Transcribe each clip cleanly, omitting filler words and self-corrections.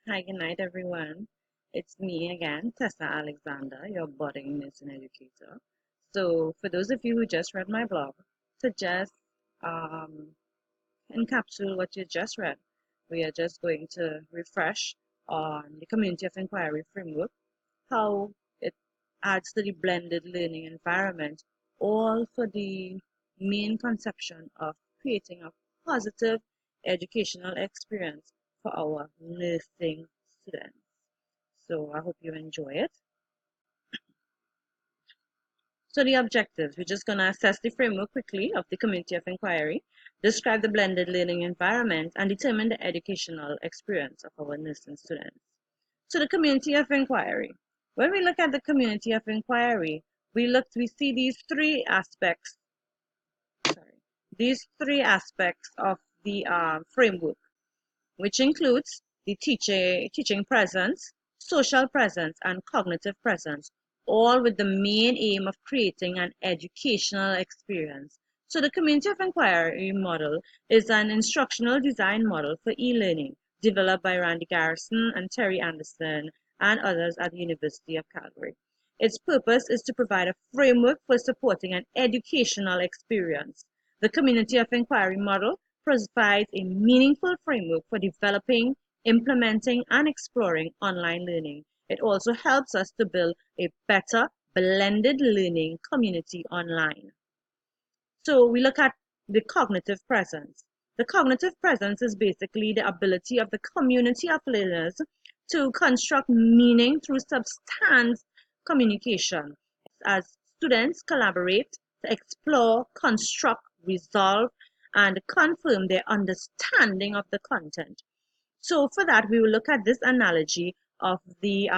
Hi, good night, everyone. It's me again, Tessa Alexander, your budding nursing educator. So, for those of you who just read my blog, to just um, encapsulate what you just read, we are just going to refresh on the Community of Inquiry framework, how it adds to the blended learning environment, all for the main conception of creating a positive educational experience for our nursing students. So I hope you enjoy it. So the objectives, we're just going to assess the framework quickly of the Community of Inquiry, describe the blended learning environment, and determine the educational experience of our nursing students. So the Community of Inquiry. When we look at the Community of Inquiry, we see these three aspects of the framework, which includes the teaching presence, social presence, and cognitive presence, all with the main aim of creating an educational experience. So the Community of Inquiry model is an instructional design model for e-learning developed by Randy Garrison and Terry Anderson and others at the University of Calgary. Its purpose is to provide a framework for supporting an educational experience. The Community of Inquiry model provides a meaningful framework for developing, implementing, and exploring online learning. It also helps us to build a better blended learning community online. So we look at the cognitive presence. The cognitive presence is basically the ability of the community of learners to construct meaning through substance communication as students collaborate to explore, construct, resolve, and confirm their understanding of the content. So for that, we will look at this analogy of the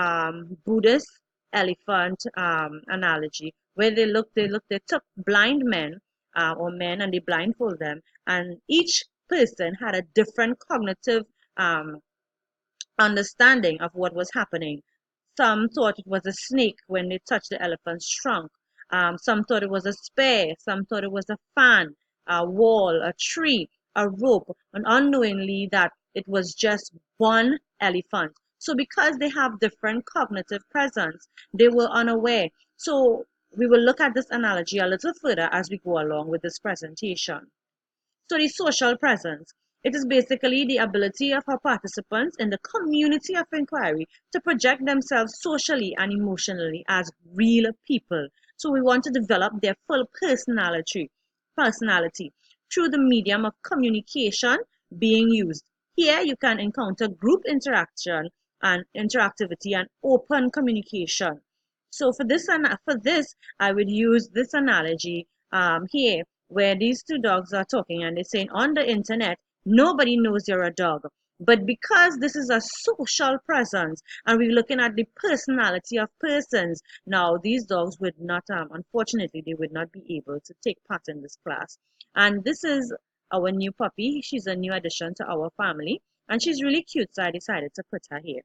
Buddhist elephant analogy, where they took blind men or men, and they blindfold them, and each person had a different cognitive um, understanding of what was happening. Some thought it was a snake when they touched the elephant's trunk. Some thought it was a spear. Some thought it was a fan, a wall, a tree, a rope, and unknowingly that it was just one elephant. So because they have different cognitive presence, they were unaware. So we will look at this analogy a little further as we go along with this presentation. So the social presence. It is basically the ability of our participants in the community of inquiry to project themselves socially and emotionally as real people. So we want to develop their full personality through the medium of communication being used. Here you can encounter group interaction and interactivity and open communication. So for this, I would use this analogy here, where these two dogs are talking and they're saying on the internet, nobody knows you're a dog. But because this is a social presence and we're looking at the personality of persons, now these dogs would not, unfortunately, they would not be able to take part in this class. And this is our new puppy. She's a new addition to our family and she's really cute, so I decided to put her here.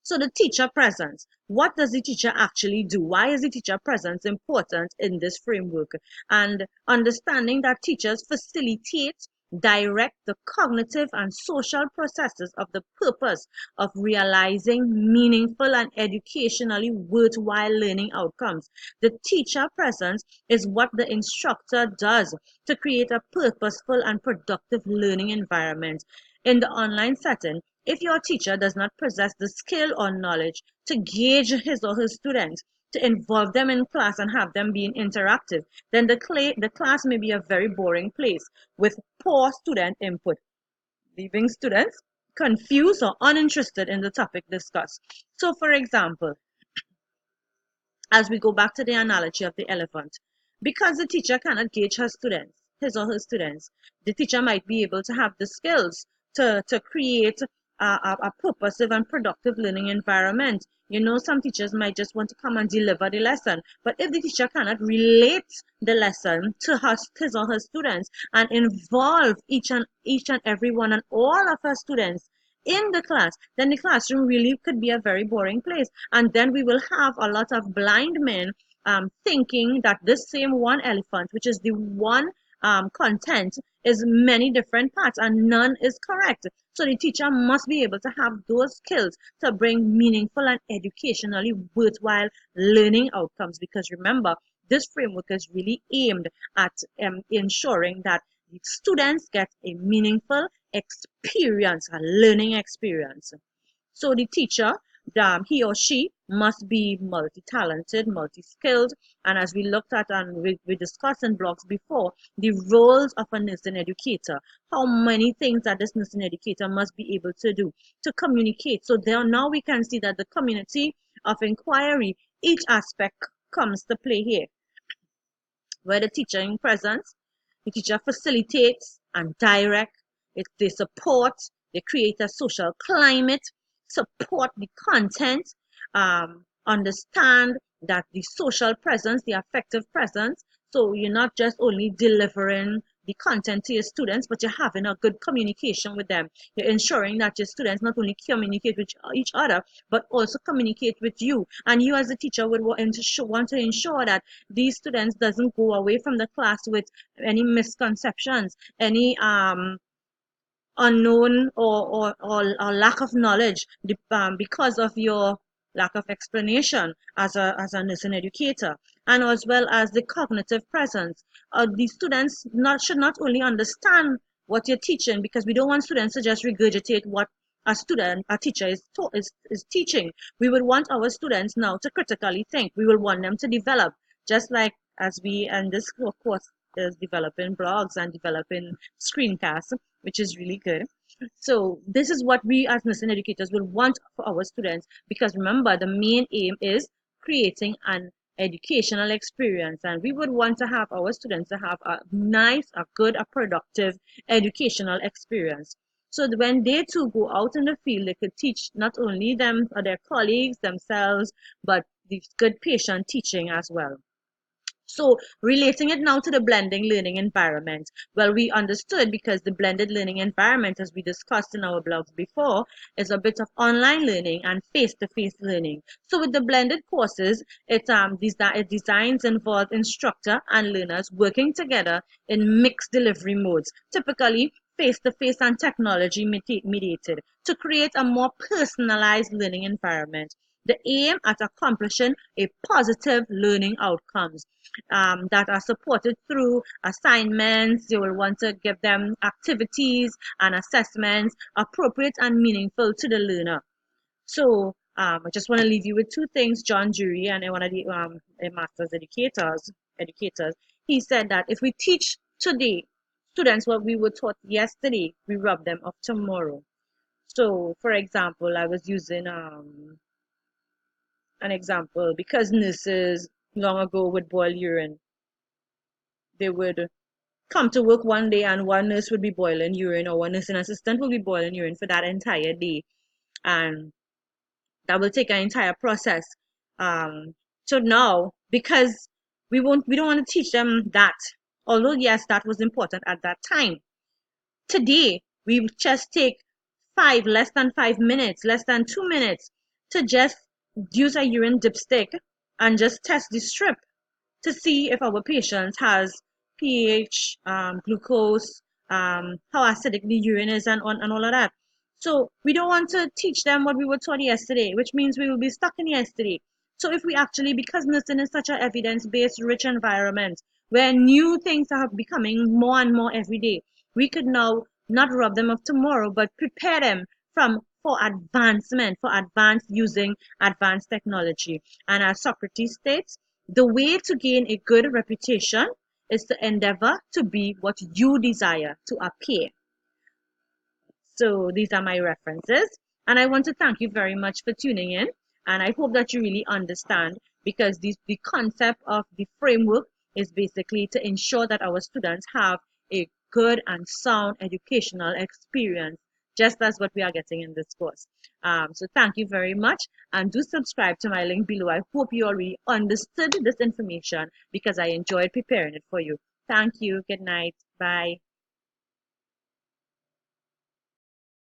So the teacher presence, what does the teacher actually do? Why is the teacher presence important in this framework? And understanding that teachers facilitate, direct the cognitive and social processes of the purpose of realizing meaningful and educationally worthwhile learning outcomes. The teacher presence is what the instructor does to create a purposeful and productive learning environment. In the online setting, if your teacher does not possess the skill or knowledge to gauge his or her students, to involve them in class and have them being interactive, then the class may be a very boring place with poor student input, leaving students confused or uninterested in the topic discussed. So, for example, as we go back to the analogy of the elephant, because the teacher cannot gauge his or her students, the teacher might be able to have the skills to create a purposive and productive learning environment. You know, some teachers might just want to come and deliver the lesson, but if the teacher cannot relate the lesson to his or her students and involve each and every one and all of her students in the class, then the classroom really could be a very boring place. And then we will have a lot of blind men thinking that this same one elephant, which is the one content, is many different parts and none is correct. So the teacher must be able to have those skills to bring meaningful and educationally worthwhile learning outcomes, because remember, this framework is really aimed at ensuring that the students get a meaningful experience, a learning experience. So the teacher, he or she must be multi-talented, multi-skilled, and as we looked at and we discussed in blogs before, the roles of a nursing educator, how many things that this nursing educator must be able to do to communicate. So there now we can see that the community of inquiry, each aspect comes to play here, where the teacher in presence, the teacher facilitates and direct, they support, they create a social climate, support the content, understand that the social presence, the affective presence, so you're not just only delivering the content to your students, but you're having a good communication with them. You're ensuring that your students not only communicate with each other, but also communicate with you. And you as a teacher would want to ensure that these students doesn't go away from the class with any misconceptions, any unknown or lack of knowledge because of your lack of explanation as a nursing educator, and as well as the cognitive presence. The students should not only understand what you're teaching, because we don't want students to just regurgitate what a teacher is teaching. We would want our students now to critically think. We will want them to develop, just like as we, and this course is developing blogs and developing screencasts, which is really good. So this is what we as nursing educators will want for our students, because remember, the main aim is creating an educational experience, and we would want to have our students to have a nice, a good, a productive educational experience. So when they too go out in the field, they could teach not only them or their colleagues, themselves, but the good patient teaching as well. So relating it now to the blending learning environment, well, we understood because the blended learning environment, as we discussed in our blogs before, is a bit of online learning and face-to-face learning. So with the blended courses, it designs involve instructor and learners working together in mixed delivery modes, typically face-to-face and technology mediated, to create a more personalized learning environment. The aim at accomplishing a positive learning outcomes that are supported through assignments. You will want to give them activities and assessments appropriate and meaningful to the learner. So I just want to leave you with two things. John Jury, and one of the master's educators, he said that if we teach today students what we were taught yesterday, we rob them of tomorrow. So, for example, I was using an example, because nurses long ago would boil urine. They would come to work one day and one nurse would be boiling urine, or one nursing assistant will be boiling urine for that entire day. And that will take an entire process. So now, because we don't want to teach them that, although yes, that was important at that time. Today, we just take less than 5 minutes, less than 2 minutes to just use a urine dipstick and just test the strip to see if our patient has pH, glucose, how acidic the urine is, and all of that. So we don't want to teach them what we were taught yesterday, which means we will be stuck in yesterday. So if we actually, because nursing is such an evidence-based rich environment where new things are becoming more and more every day, we could now not rob them of tomorrow, but prepare them for advancement, for advanced using advanced technology. And as Socrates states, the way to gain a good reputation is to endeavor to be what you desire to appear. So these are my references. And I want to thank you very much for tuning in. And I hope that you really understand, because the concept of the framework is basically to ensure that our students have a good and sound educational experience, just as what we are getting in this course. So thank you very much, and do subscribe to my link below. I hope you already understood this information, because I enjoyed preparing it for you. Thank you. Good night. Bye.